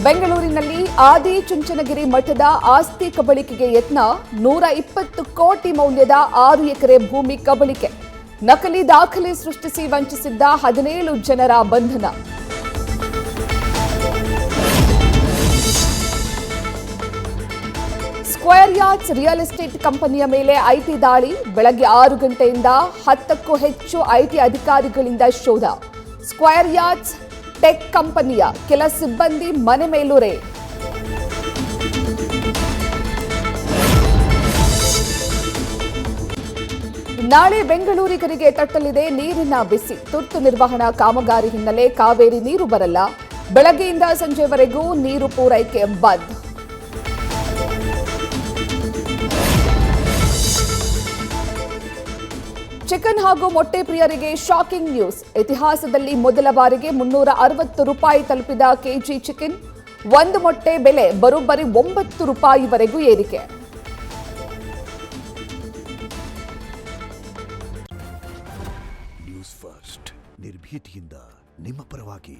ಬೆಂಗಳೂರಿನಲ್ಲಿ ಆದಿಚುಂಚನಗಿರಿ ಮಠದ ಆಸ್ತಿ ಕಬಳಿಕೆಗೆ ಯತ್ನ 120 ಕೋಟಿ ಮೌಲ್ಯದ 6 ಎಕರೆ ಭೂಮಿ ಕಬಳಿಕೆ. ನಕಲಿ ದಾಖಲೆ ಸೃಷ್ಟಿಸಿ ವಂಚಿಸಿದ್ದ 17 ಜನರ ಬಂಧನ. ಸ್ಕ್ವೇರ್ ಯಾರ್ಡ್ಸ್ ರಿಯಲ್ ಎಸ್ಟೇಟ್ ಕಂಪನಿಯ ಮೇಲೆ ಐಟಿ ದಾಳಿ. ಬೆಳಗ್ಗೆ 6 ಗಂಟೆಯಿಂದ 10ಕ್ಕೂ ಹೆಚ್ಚು ಐಟಿ ಅಧಿಕಾರಿಗಳಿಂದ ಶೋಧ. ಸ್ಕ್ವೇರ್ ಯಾರ್ಡ್ಸ್ ಟೆಕ್ ಕಂಪನಿಯ ಕೆಲ ಸಿಬ್ಬಂದಿ ಮನೆ ಮೇಲೂ ರೇಡ್. ನಾಳೆ ಬೆಂಗಳೂರಿಗರಿಗೆ ತಟ್ಟಲಿದೆ ನೀರಿನ ಬಿಸಿ. ತುರ್ತು ನಿರ್ವಹಣಾ ಕಾಮಗಾರಿ ಹಿನ್ನೆಲೆ ಕಾವೇರಿ ನೀರು ಬರಲ್ಲ. ಬೆಳಗ್ಗೆಯಿಂದ ಸಂಜೆವರೆಗೂ ನೀರು ಪೂರೈಕೆ ಬಂದ್. ಚಿಕನ್ ಹಾಗೂ ಮೊಟ್ಟೆ ಪ್ರಿಯರಿಗೆ ಶಾಕಿಂಗ್ ನ್ಯೂಸ್. ಇತಿಹಾಸದಲ್ಲಿ ಮೊದಲ ಬಾರಿಗೆ 360 ರೂಪಾಯಿ ತಲುಪಿದ ಕೆಜಿ ಚಿಕನ್. ಒಂದು ಮೊಟ್ಟೆ ಬೆಲೆ ಬರೋಬ್ಬರಿ 9 ರೂಪಾಯಿವರೆಗೂ ಏರಿಕೆ. ನ್ಯೂಸ್ ಫಸ್ಟ್ ನಿರ್ಭೀತಿಯಿಂದ ನಿಮ್ಮ ಪರವಾಗಿ.